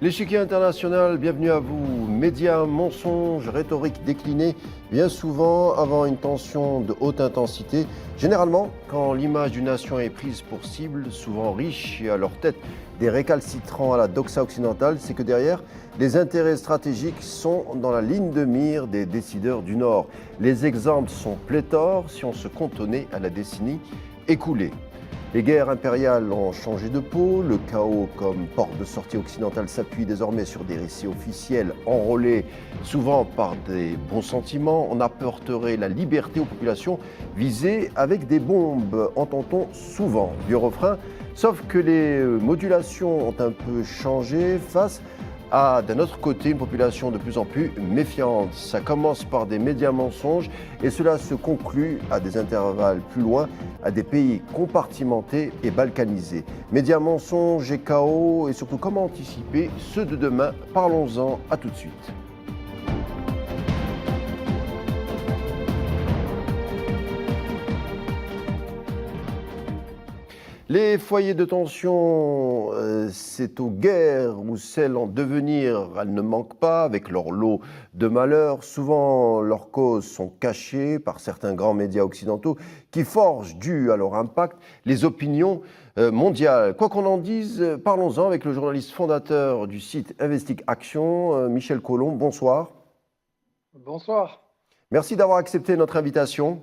L'échiquier international, bienvenue à vous. Médias, mensonges, rhétorique déclinée, bien souvent avant une tension de haute intensité. Généralement, quand l'image d'une nation est prise pour cible, souvent riche et à leur tête des récalcitrants à la doxa occidentale, c'est que derrière, les intérêts stratégiques sont dans la ligne de mire des décideurs du Nord. Les exemples sont pléthores si on se cantonnait à la décennie écoulée. Les guerres impériales ont changé de peau, le chaos comme porte de sortie occidentale s'appuie désormait sur des récits officiels enrôlés souvent par des bons sentiments. On apporterait la liberté aux populations visées avec des bombes, entend-on souvent. Vieux refrain, sauf que les modulations ont un peu changé face à, d'un autre côté, une population de plus en plus méfiante. Ça commence par des médias mensonges et cela se conclut à des intervalles plus loin, à des pays compartimentés et balkanisés. Médias mensonges et chaos et surtout comment anticiper ceux de demain. Parlons-en, à tout de suite. Les foyers de tension, c'est aux guerres ou celles en devenir, elles ne manquent pas avec leur lot de malheurs. Souvent, leurs causes sont cachées par certains grands médias occidentaux qui forgent, dû à leur impact, les opinions mondiales. Quoi qu'on en dise, parlons-en avec le journaliste fondateur du site Investic Action, Michel Collomb. Bonsoir. Bonsoir. Merci d'avoir accepté notre invitation.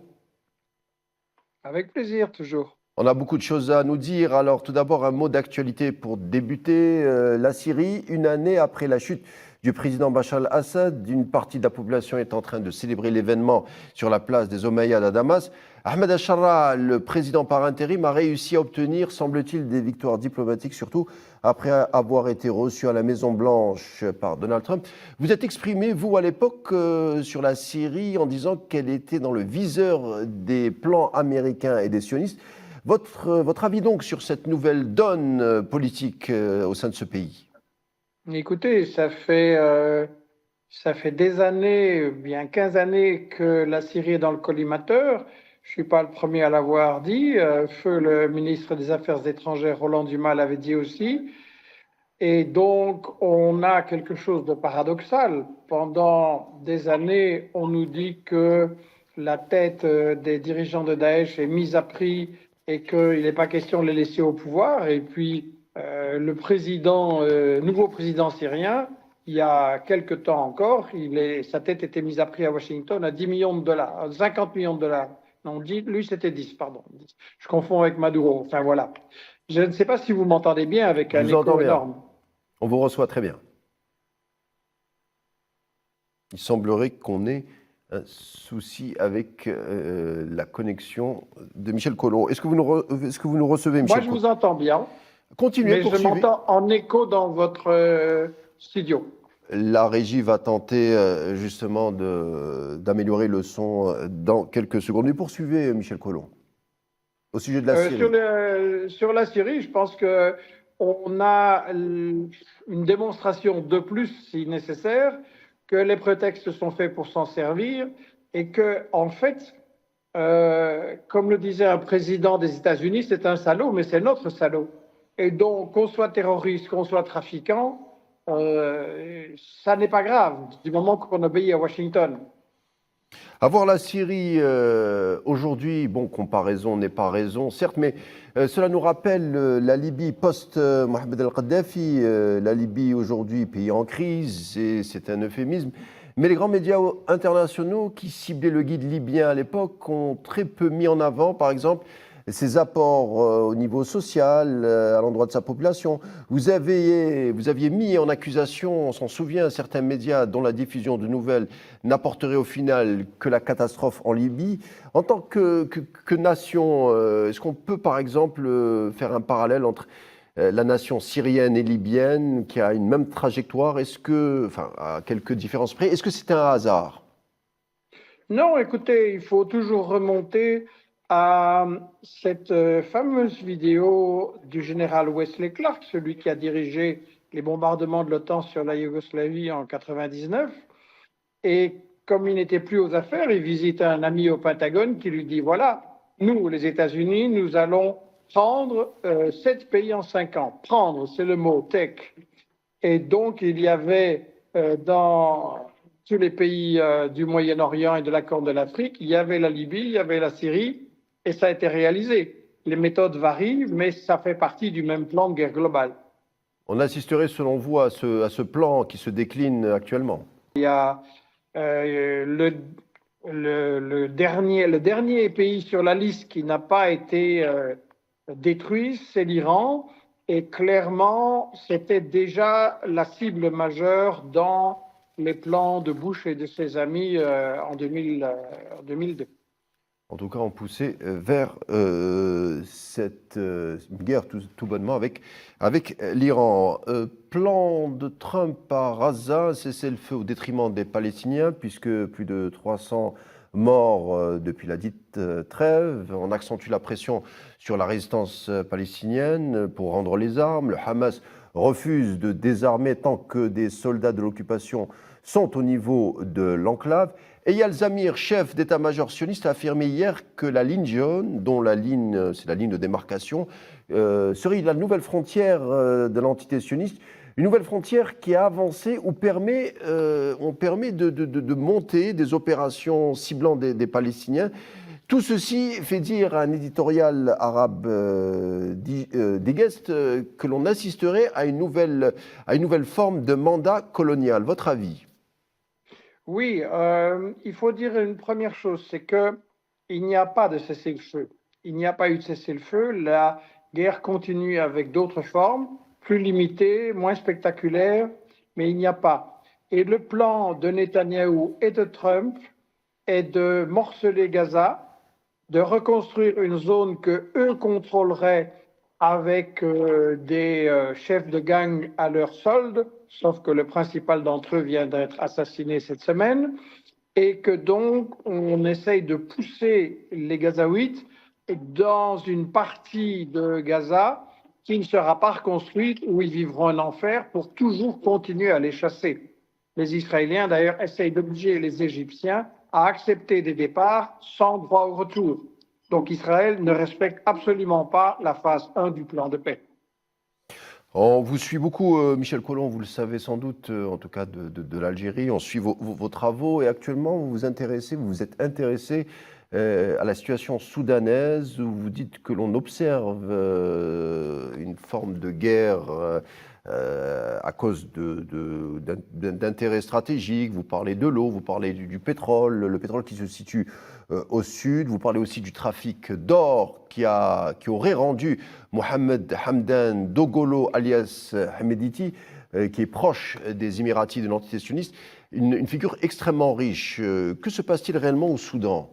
Avec plaisir, toujours. On a beaucoup de choses à nous dire. Alors, tout d'abord, un mot d'actualité pour débuter. La Syrie, une année après la chute du président Bachar al-Assad, une partie de la population est en train de célébrer l'événement sur la place des Omeyyades à Damas. Ahmed al-Sharra, le président par intérim, a réussi à obtenir, semble-t-il, des victoires diplomatiques, surtout après avoir été reçu à la Maison-Blanche par Donald Trump. Vous êtes exprimé, vous, à l'époque, sur la Syrie en disant qu'elle était dans le viseur des plans américains et des sionistes. Votre avis donc sur cette nouvelle donne politique au sein de ce pays? Écoutez, ça fait des années, bien 15 années que la Syrie est dans le collimateur. Je ne suis pas le premier à l'avoir dit. Feu le ministre des Affaires étrangères, Roland Dumas, l'avait dit aussi. Et donc, on a quelque chose de paradoxal. Pendant des années, on nous dit que la tête des dirigeants de Daesh est mise à prix et qu'il n'est pas question de les laisser au pouvoir. Et puis, le nouveau président syrien, il y a quelque temps encore, sa tête était mise à prix à Washington à 10 millions de dollars, 50 millions de dollars. Non, lui, c'était 10, pardon. Je confonds avec Maduro. Enfin, voilà. Je ne sais pas si vous m'entendez bien avec un écho énorme. On vous reçoit très bien. Il semblerait qu'on ait un souci avec la connexion de Michel Collomb. Est-ce que vous nous recevez, Michel? Moi, je vous entends bien. Continuez, mais je m'entends en écho dans votre studio. La régie va tenter justement d'améliorer le son dans quelques secondes. Mais poursuivez, Michel Collomb, au sujet de la Syrie. Sur la Syrie, je pense qu'on a une démonstration de plus, si nécessaire, que les prétextes sont faits pour s'en servir et que, en fait, comme le disait un président des États-Unis, c'est un salaud, mais c'est notre salaud. Et donc, qu'on soit terroriste, qu'on soit trafiquant, ça n'est pas grave, du moment qu'on obéit à Washington. Avoir la Syrie aujourd'hui, bon, comparaison n'est pas raison, certes, mais cela nous rappelle la Libye post-Mohamed el-Kadhafi, la Libye aujourd'hui, pays en crise, c'est un euphémisme. Mais les grands médias internationaux qui ciblaient le guide libyen à l'époque ont très peu mis en avant, par exemple, ses apports au niveau social, à l'endroit de sa population. Vous aviez mis en accusation, on s'en souvient, certains médias dont la diffusion de nouvelles n'apporterait au final que la catastrophe en Libye. En tant que nation, est-ce qu'on peut par exemple faire un parallèle entre la nation syrienne et libyenne qui a une même trajectoire? À quelques différences près, est-ce que c'est un hasard? Non, écoutez, il faut toujours remonter à cette fameuse vidéo du général Wesley Clark, celui qui a dirigé les bombardements de l'OTAN sur la Yougoslavie en 1999. Et comme il n'était plus aux affaires, il visite un ami au Pentagone qui lui dit, voilà, nous, les États-Unis, nous allons prendre 7 pays en 5 ans. Prendre, c'est le mot, take. Et donc, il y avait dans tous les pays du Moyen-Orient et de la Corne de l'Afrique, il y avait la Libye, il y avait la Syrie, et ça a été réalisé. Les méthodes varient, mais ça fait partie du même plan de guerre globale. On assisterait, selon vous, à ce plan qui se décline actuellement? Il y a le dernier pays sur la liste qui n'a pas été détruit, c'est l'Iran. Et clairement, c'était déjà la cible majeure dans les plans de Bush et de ses amis en 2002. En tout cas, on poussait vers cette guerre tout bonnement avec l'Iran. Plan de Trump à Gaza, cessez-le-feu au détriment des Palestiniens, puisque plus de 300 morts depuis la dite trêve. On accentue la pression sur la résistance palestinienne pour rendre les armes. Le Hamas refuse de désarmer tant que des soldats de l'occupation sont au niveau de l'enclave. Eyal Zamir, chef d'état-major sioniste, a affirmé hier que la ligne jaune, dont c'est la ligne de démarcation, serait la nouvelle frontière de l'entité sioniste, une nouvelle frontière qui a avancé ou permet de monter des opérations ciblant des Palestiniens. Tout ceci fait dire à un éditorial arabe d'Iguest que l'on assisterait à une nouvelle forme de mandat colonial. Votre avis? Oui, il faut dire une première chose, c'est qu'il n'y a pas de cessez-le-feu. Il n'y a pas eu de cessez-le-feu. La guerre continue avec d'autres formes, plus limitées, moins spectaculaires, mais il n'y a pas. Et le plan de Netanyahou et de Trump est de morceler Gaza, de reconstruire une zone que eux contrôleraient avec des chefs de gang à leur solde, sauf que le principal d'entre eux vient d'être assassiné cette semaine, et que donc on essaye de pousser les Gazaouites dans une partie de Gaza qui ne sera pas reconstruite, où ils vivront un enfer pour toujours continuer à les chasser. Les Israéliens, d'ailleurs, essayent d'obliger les Égyptiens à accepter des départs sans droit au retour. Donc Israël ne respecte absolument pas la phase 1 du plan de paix. On vous suit beaucoup, Michel Collomb, vous le savez sans doute, en tout cas de l'Algérie. On suit vos travaux et actuellement, vous vous êtes intéressé à la situation soudanaise où vous dites que l'on observe une forme de guerre à cause d'intérêts stratégiques. Vous parlez de l'eau, vous parlez du pétrole, le pétrole qui se situe au sud. Vous parlez aussi du trafic d'or qui aurait rendu Mohamed Hamdan Dogolo, alias Hamediti, qui est proche des Émiratis de l'entité sioniste, une figure extrêmement riche. Que se passe-t-il réellement au Soudan?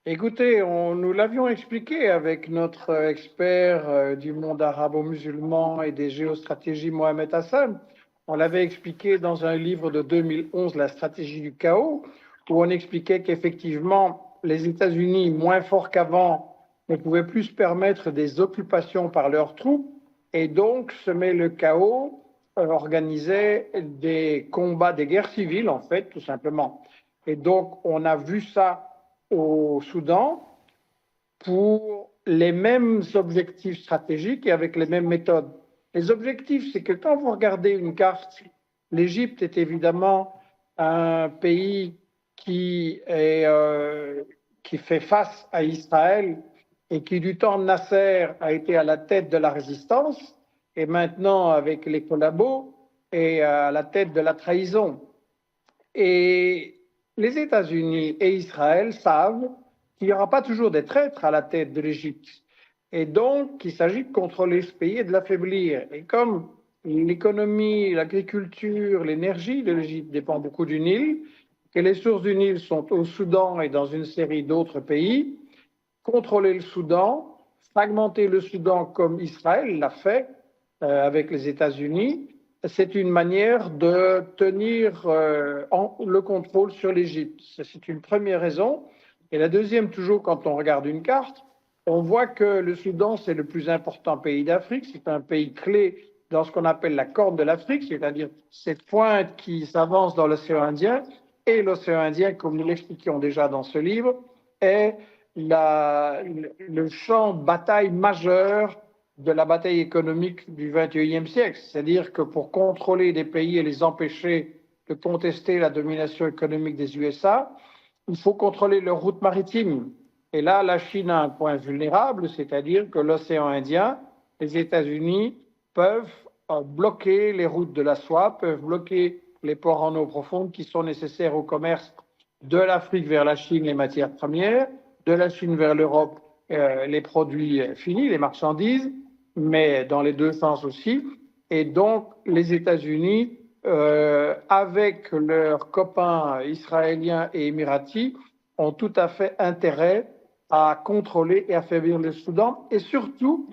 Écoutez, nous l'avions expliqué avec notre expert du monde arabo-musulman et des géostratégies, Mohamed Hassan. On l'avait expliqué dans un livre de 2011, La stratégie du chaos, où on expliquait qu'effectivement, les États-Unis, moins forts qu'avant, ne pouvaient plus se permettre des occupations par leurs troupes, et donc semer le chaos, organisait des combats, des guerres civiles, en fait, tout simplement. Et donc, on a vu ça au Soudan pour les mêmes objectifs stratégiques et avec les mêmes méthodes. Les objectifs, c'est que quand vous regardez une carte, l'Égypte est évidemment un pays qui fait face à Israël et qui, du temps de Nasser, a été à la tête de la résistance et maintenant, avec les collabos, est à la tête de la trahison. Et les États-Unis et Israël savent qu'il n'y aura pas toujours des traîtres à la tête de l'Égypte. Et donc, il s'agit de contrôler ce pays et de l'affaiblir. Et comme l'économie, l'agriculture, l'énergie de l'Égypte dépend beaucoup du Nil, que les sources du Nil sont au Soudan et dans une série d'autres pays, contrôler le Soudan, fragmenter le Soudan comme Israël l'a fait avec les États-Unis, c'est une manière de tenir le contrôle sur l'Égypte. C'est une première raison. Et la deuxième, toujours quand on regarde une carte, on voit que le Soudan, c'est le plus important pays d'Afrique. C'est un pays clé dans ce qu'on appelle la Corne de l'Afrique, c'est-à-dire cette pointe qui s'avance dans l'océan Indien. Et l'océan Indien, comme nous l'expliquions déjà dans ce livre, est le champ de bataille majeur de la bataille économique du XXIe siècle. C'est-à-dire que pour contrôler des pays et les empêcher de contester la domination économique des USA, il faut contrôler leurs routes maritimes. Et là, la Chine a un point vulnérable, c'est-à-dire que l'océan Indien, les États-Unis peuvent bloquer les routes de la soie, peuvent bloquer les ports en eau profonde qui sont nécessaires au commerce de l'Afrique vers la Chine, les matières premières, de la Chine vers l'Europe, les produits finis, les marchandises, mais dans les deux sens aussi. Et donc, les États-Unis, avec leurs copains israéliens et émiratis, ont tout à fait intérêt à contrôler et affaiblir le Soudan et surtout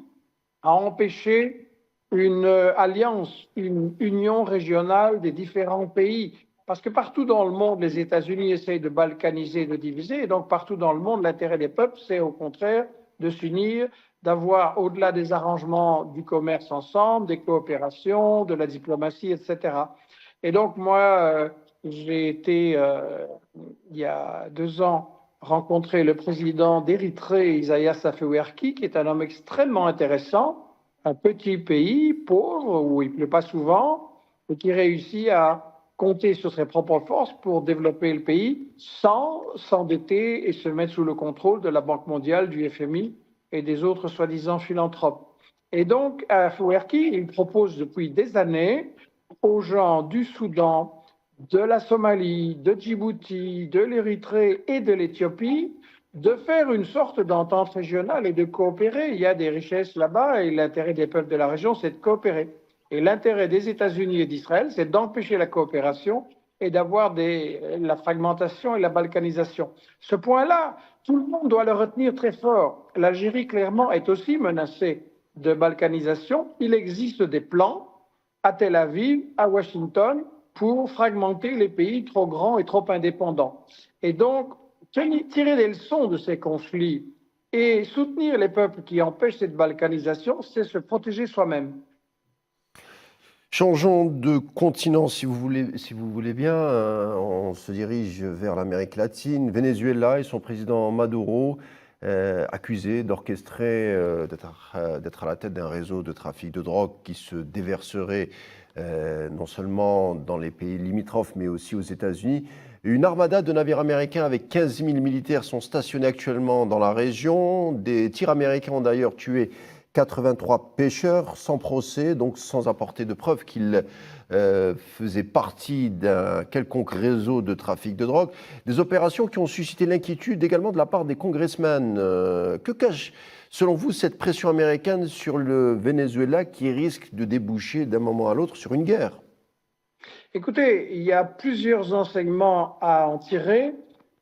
à empêcher une alliance, une union régionale des différents pays. Parce que partout dans le monde, les États-Unis essayent de balkaniser, de diviser, et donc partout dans le monde, l'intérêt des peuples, c'est au contraire de s'unir, d'avoir, au-delà des arrangements du commerce ensemble, des coopérations, de la diplomatie, etc. Et donc, moi, j'ai été, il y a 2 ans, rencontrer le président d'Érythrée, Isaias Afewerki, qui est un homme extrêmement intéressant, un petit pays pauvre, où il ne pleut pas souvent, et qui réussit à compter sur ses propres forces pour développer le pays sans s'endetter et se mettre sous le contrôle de la Banque mondiale, du FMI et des autres soi-disant philanthropes. Et donc, Afewerki, il propose depuis des années aux gens du Soudan, de la Somalie, de Djibouti, de l'Érythrée et de l'Éthiopie de faire une sorte d'entente régionale et de coopérer. Il y a des richesses là-bas et l'intérêt des peuples de la région, c'est de coopérer. Et l'intérêt des États-Unis et d'Israël, c'est d'empêcher la coopération et d'avoir la fragmentation et la balkanisation. Ce point-là, tout le monde doit le retenir très fort. L'Algérie, clairement, est aussi menacée de balkanisation. Il existe des plans à Tel Aviv, à Washington, pour fragmenter les pays trop grands et trop indépendants. Et donc, tirer des leçons de ces conflits et soutenir les peuples qui empêchent cette balkanisation, c'est se protéger soi-même. Changeons de continent, si vous voulez bien. On se dirige vers l'Amérique latine. Venezuela et son président Maduro, accusé d'orchestrer, d'être à la tête d'un réseau de trafic de drogue qui se déverserait non seulement dans les pays limitrophes, mais aussi aux États-Unis. Une armada de navires américains avec 15 000 militaires sont stationnés actuellement dans la région. Des tirs américains ont d'ailleurs tué 83 pêcheurs sans procès, donc sans apporter de preuves qu'ils faisaient partie d'un quelconque réseau de trafic de drogue. Des opérations qui ont suscité l'inquiétude également de la part des congressmen. Que cache, selon vous, cette pression américaine sur le Venezuela qui risque de déboucher d'un moment à l'autre sur une guerre? Écoutez, il y a plusieurs enseignements à en tirer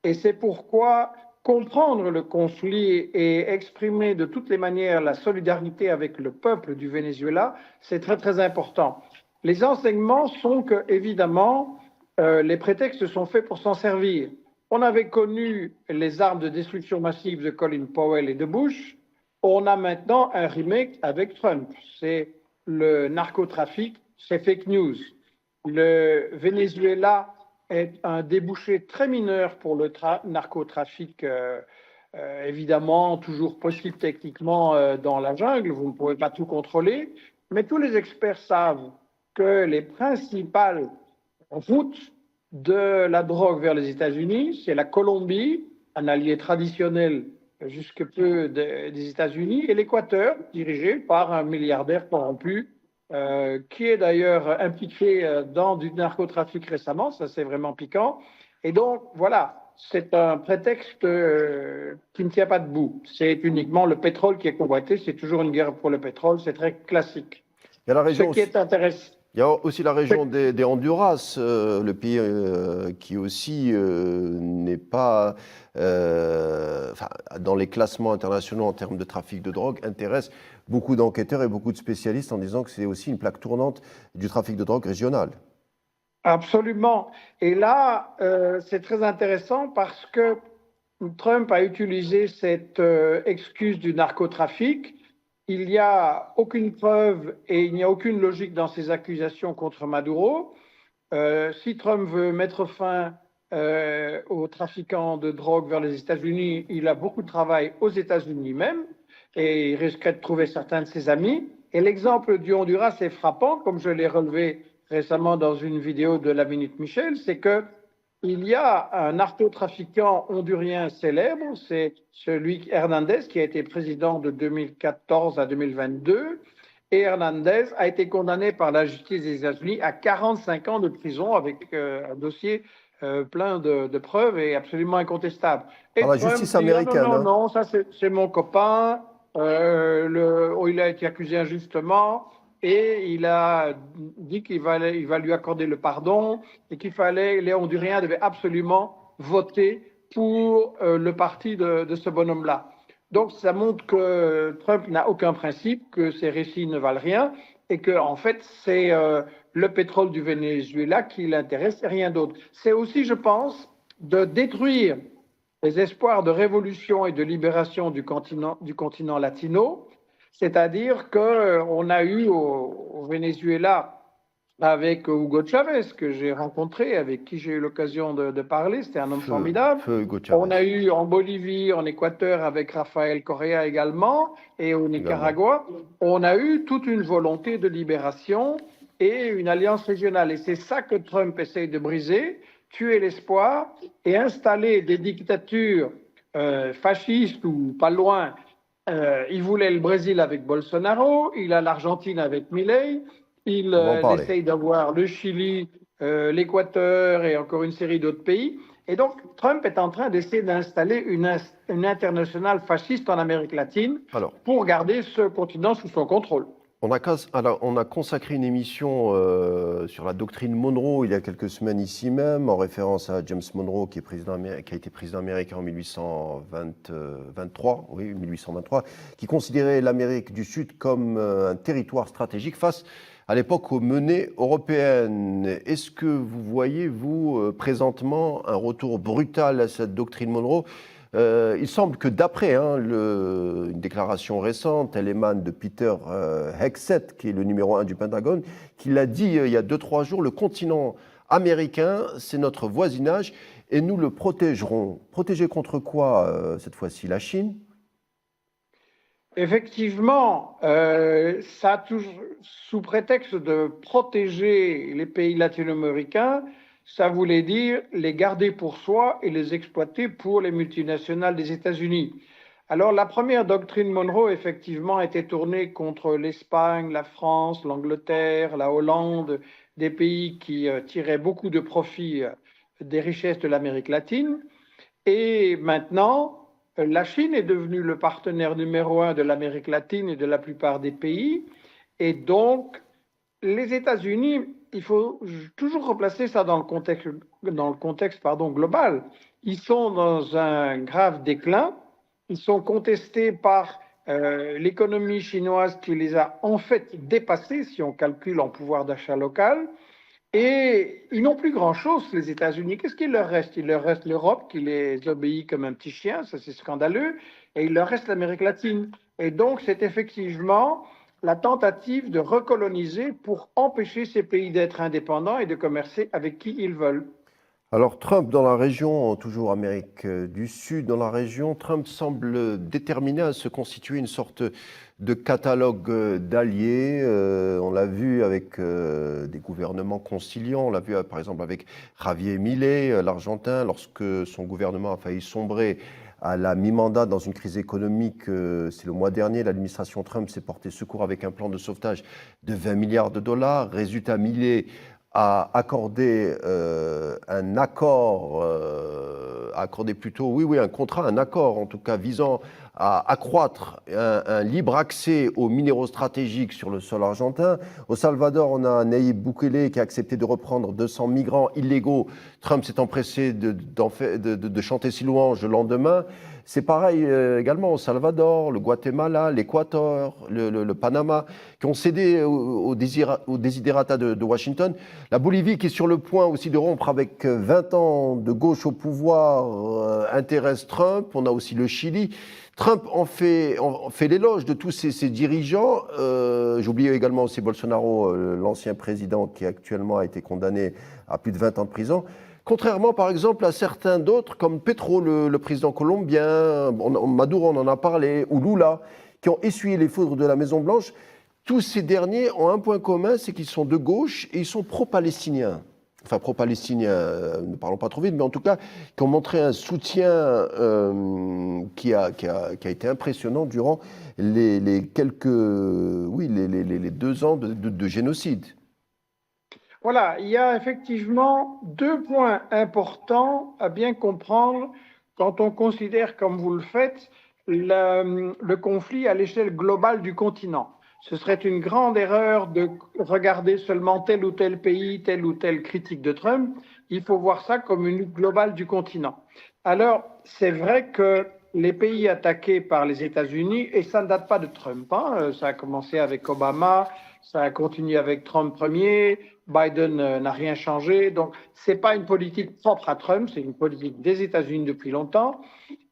et c'est pourquoi comprendre le conflit et exprimer de toutes les manières la solidarité avec le peuple du Venezuela, c'est très très important. Les enseignements sont que, évidemment, les prétextes sont faits pour s'en servir. On avait connu les armes de destruction massive de Colin Powell et de Bush. On a maintenant un remake avec Trump. C'est le narcotrafic, c'est fake news. Le Venezuela est un débouché très mineur pour le narcotrafic, évidemment, toujours possible techniquement dans la jungle, vous ne pouvez pas tout contrôler, mais tous les experts savent que les principales routes de la drogue vers les États-Unis, c'est la Colombie, un allié traditionnel jusque peu des États-Unis, et l'Équateur, dirigé par un milliardaire corrompu, qui est d'ailleurs impliqué dans du narcotrafic récemment, ça c'est vraiment piquant. Et donc voilà, c'est un prétexte qui ne tient pas debout. C'est uniquement le pétrole qui est convoité, c'est toujours une guerre pour le pétrole, c'est très classique. Il y a la région Ce qui est intéressant. Il y a aussi la région des Honduras, le pays qui aussi n'est pas dans les classements internationaux en termes de trafic de drogue, intéresse beaucoup d'enquêteurs et beaucoup de spécialistes en disant que c'est aussi une plaque tournante du trafic de drogue régional. Absolument. Et là, c'est très intéressant parce que Trump a utilisé cette excuse du narcotrafic. Il n'y a aucune preuve et il n'y a aucune logique dans ces accusations contre Maduro. Si Trump veut mettre fin aux trafiquants de drogue vers les États-Unis, il a beaucoup de travail aux États-Unis même. et il risquerait de trouver certains de ses amis. Et l'exemple du Honduras est frappant, comme je l'ai relevé récemment dans une vidéo de la Minute Michel, c'est que il y a un narcotrafiquant hondurien célèbre, c'est celui Hernandez, qui a été président de 2014 à 2022. Et Hernandez a été condamné par la justice des États-Unis à 45 ans de prison avec un dossier plein de preuves et absolument incontestable. Et Par la Trump justice dit, ah, américaine, non, hein. non, ça c'est mon copain, il a été accusé injustement et il a dit il va lui accorder le pardon et les Honduriens devaient absolument voter pour le parti de ce bonhomme-là. Donc, ça montre que Trump n'a aucun principe, que ses récits ne valent rien et que, en fait, c'est le pétrole du Venezuela qui l'intéresse et rien d'autre. C'est aussi, je pense, de détruire les espoirs de révolution et de libération du continent latino, c'est-à-dire qu'on a eu au Venezuela avec Hugo Chavez, que j'ai rencontré, avec qui j'ai eu l'occasion de parler. C'était un homme formidable. Hugo On Chavez. a eu en Bolivie, en Équateur, avec Rafael Correa également, et au Nicaragua. On a eu toute une volonté de libération et une alliance régionale. Et c'est ça que Trump essaye de briser, tuer l'espoir et installer des dictatures fascistes ou pas loin. Il voulait le Brésil avec Bolsonaro, il a l'Argentine avec Milei. Il essaye d'avoir le Chili, l'Équateur et encore une série d'autres pays. Et donc, Trump est en train d'essayer d'installer une internationale fasciste en Amérique latine pour garder ce continent sous son contrôle. On a consacré une émission sur la doctrine Monroe il y a quelques semaines ici même, en référence à James Monroe, qui a été président américain en 1823, qui considérait l'Amérique du Sud comme un territoire stratégique face à l'époque aux menées européennes. Est-ce que vous voyez, vous, présentement, un retour brutal à cette doctrine Monroe ? Il semble que d'après une déclaration récente, elle émane de Peter Hegseth, qui est le numéro 1 du Pentagone, qui l'a dit il y a 2-3 jours, le continent américain, c'est notre voisinage et nous le protégerons. Protéger contre quoi cette fois-ci? La Chine? Effectivement, sous prétexte de protéger les pays latino-américains, ça voulait dire les garder pour soi et les exploiter pour les multinationales des États-Unis. Alors, la première doctrine Monroe, effectivement, était tournée contre l'Espagne, la France, l'Angleterre, la Hollande, des pays qui tiraient beaucoup de profit des richesses de l'Amérique latine. Et maintenant, la Chine est devenue le partenaire numéro 1 de l'Amérique latine et de la plupart des pays. Et donc, les États-Unis, il faut toujours replacer ça dans le contexte global. Ils sont dans un grave déclin. Ils sont contestés par l'économie chinoise qui les a en fait dépassés, si on calcule en pouvoir d'achat local. Et ils n'ont plus grand-chose, les États-Unis. Qu'est-ce qu'il leur reste? Il leur reste l'Europe qui les obéit comme un petit chien, ça c'est scandaleux, et il leur reste l'Amérique latine. Et donc c'est effectivement la tentative de recoloniser pour empêcher ces pays d'être indépendants et de commercer avec qui ils veulent. Alors Trump dans la région, toujours Amérique du Sud, dans la région, Trump semble déterminé à se constituer une sorte de catalogue d'alliés. On l'a vu avec des gouvernements conciliants, on l'a vu par exemple avec Javier Milei, l'Argentin, lorsque son gouvernement a failli sombrer à la mi-mandat dans une crise économique. C'est le mois dernier, l'administration Trump s'est portée secours avec un plan de sauvetage de 20 milliards de dollars. Résultat, Milei a accordé un accord en tout cas visant à accroître un libre accès aux minéraux stratégiques sur le sol argentin. Au Salvador, on a Nayib Bukele qui a accepté de reprendre 200 migrants illégaux. Trump s'est empressé de chanter ses louanges le lendemain. C'est pareil également au Salvador, le Guatemala, l'Équateur, le Panama, qui ont cédé aux desiderata de Washington. La Bolivie, qui est sur le point aussi de rompre avec 20 ans de gauche au pouvoir, intéresse Trump. On a aussi le Chili. Trump en fait l'éloge de tous ces dirigeants. J'oublie également aussi Bolsonaro, l'ancien président qui actuellement a été condamné à plus de 20 ans de prison. Contrairement, par exemple, à certains d'autres, comme Petro, le président colombien, Maduro, on en a parlé, ou Lula, qui ont essuyé les foudres de la Maison-Blanche, tous ces derniers ont un point commun, c'est qu'ils sont de gauche et ils sont pro-palestiniens. Enfin, pro-palestiniens, ne parlons pas trop vite, mais en tout cas, qui ont montré un soutien qui a été impressionnant durant les quelques, oui, les 2 ans de génocide. Voilà, il y a effectivement 2 points importants à bien comprendre quand on considère, comme vous le faites, le conflit à l'échelle globale du continent. Ce serait une grande erreur de regarder seulement tel ou tel pays, telle ou telle critique de Trump. Il faut voir ça comme une lutte globale du continent. Alors, c'est vrai que les pays attaqués par les États-Unis, et ça ne date pas de Trump, hein, ça a commencé avec Obama, ça a continué avec Trump premier, Biden n'a rien changé. Donc, ce n'est pas une politique propre à Trump, c'est une politique des États-Unis depuis longtemps.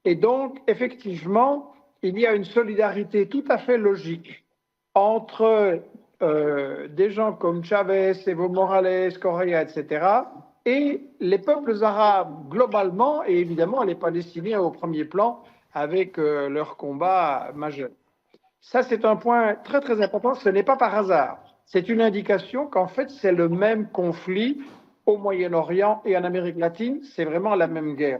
Et donc, effectivement, il y a une solidarité tout à fait logique entre des gens comme Chavez, Evo Morales, Correa, etc., et les peuples arabes globalement, et évidemment les Palestiniens au premier plan avec leur combat majeur. Ça, c'est un point très, très important. Ce n'est pas par hasard. C'est une indication qu'en fait, c'est le même conflit au Moyen-Orient et en Amérique latine. C'est vraiment la même guerre.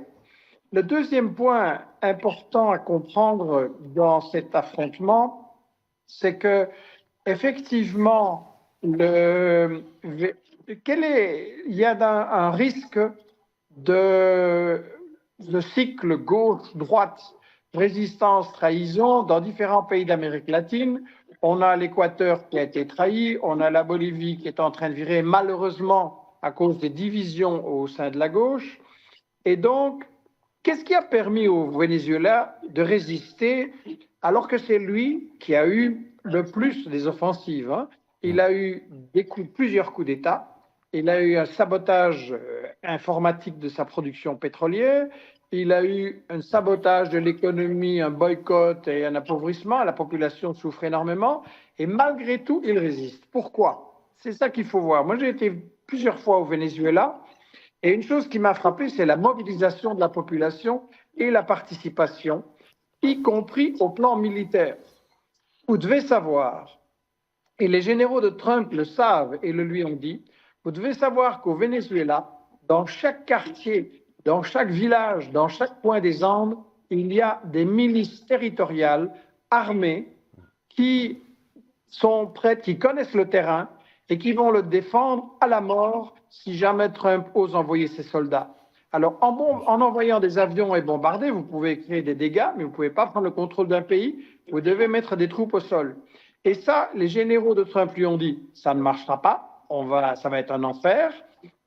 Le deuxième point important à comprendre dans cet affrontement, c'est que effectivement, il y a un risque de cycle gauche-droite, résistance-trahison dans différents pays d'Amérique latine. On a l'Équateur qui a été trahi, on a la Bolivie qui est en train de virer malheureusement à cause des divisions au sein de la gauche. Et donc, qu'est-ce qui a permis au Venezuela de résister alors que c'est lui qui a eu le plus des offensives, hein? Il a eu plusieurs coups d'État, il a eu un sabotage informatique de sa production pétrolière, il a eu un sabotage de l'économie, un boycott et un appauvrissement, la population souffre énormément, et malgré tout, il résiste. Pourquoi? C'est ça qu'il faut voir. Moi, j'ai été plusieurs fois au Venezuela, et une chose qui m'a frappé, c'est la mobilisation de la population et la participation, y compris au plan militaire. Vous devez savoir, et les généraux de Trump le savent et le lui ont dit, vous devez savoir qu'au Venezuela, dans chaque quartier, dans chaque village, dans chaque coin des Andes, il y a des milices territoriales armées qui sont prêtes, qui connaissent le terrain et qui vont le défendre à la mort si jamais Trump ose envoyer ses soldats. Alors, en envoyant des avions et bombarder, vous pouvez créer des dégâts, mais vous ne pouvez pas prendre le contrôle d'un pays. Vous devez mettre des troupes au sol. Et ça, les généraux de Trump lui ont dit, ça ne marchera pas, ça va être un enfer.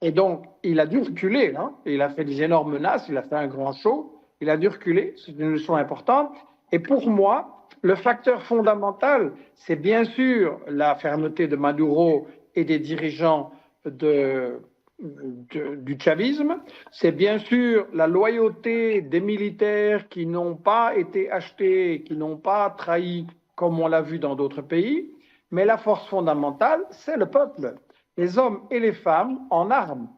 Et donc, il a dû reculer. Hein. Il a fait des énormes menaces, il a fait un grand show. Il a dû reculer, c'est une leçon importante. Et pour moi, le facteur fondamental, c'est bien sûr la fermeté de Maduro et des dirigeants du chavisme. C'est bien sûr la loyauté des militaires qui n'ont pas été achetés, qui n'ont pas trahi comme on l'a vu dans d'autres pays. Mais la force fondamentale, c'est le peuple, les hommes et les femmes en armes.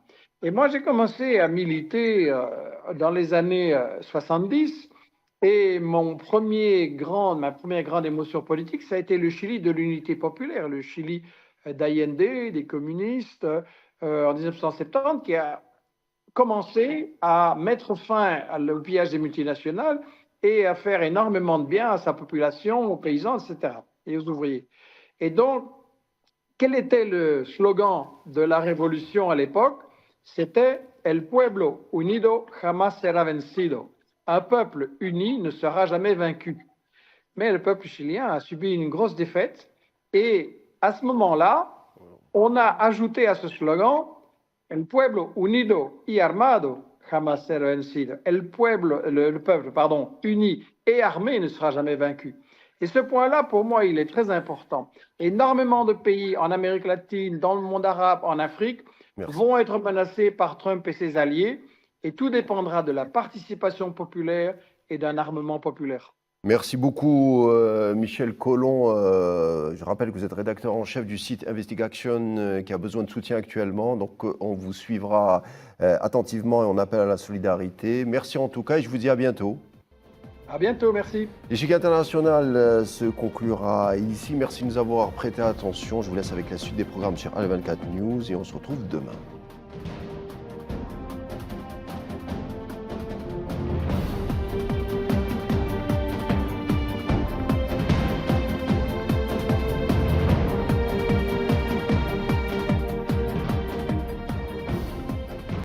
Et moi, j'ai commencé à militer dans les années 70 et ma première grande émotion politique, ça a été le Chili de l'unité populaire, le Chili d'Allende, des communistes, en 1970, qui a commencé à mettre fin au pillage des multinationales et à faire énormément de bien à sa population, aux paysans, etc., et aux ouvriers. Et donc, quel était le slogan de la révolution à l'époque? C'était « El pueblo unido jamás será vencido ». Un peuple uni ne sera jamais vaincu. Mais le peuple chilien a subi une grosse défaite et à ce moment-là, on a ajouté à ce slogan « El pueblo unido y armado jamás será vencido ». Le peuple, uni et armé ne sera jamais vaincu. Et ce point-là, pour moi, il est très important. Énormément de pays en Amérique latine, dans le monde arabe, en Afrique, vont être menacés par Trump et ses alliés, et tout dépendra de la participation populaire et d'un armement populaire. Merci beaucoup, Michel Colomb. Je rappelle que vous êtes rédacteur en chef du site Investigation qui a besoin de soutien actuellement. Donc, on vous suivra attentivement et on appelle à la solidarité. Merci en tout cas et je vous dis à bientôt. À bientôt, merci. L'échiquier international se conclura ici. Merci de nous avoir prêté attention. Je vous laisse avec la suite des programmes sur Al24 News et on se retrouve demain.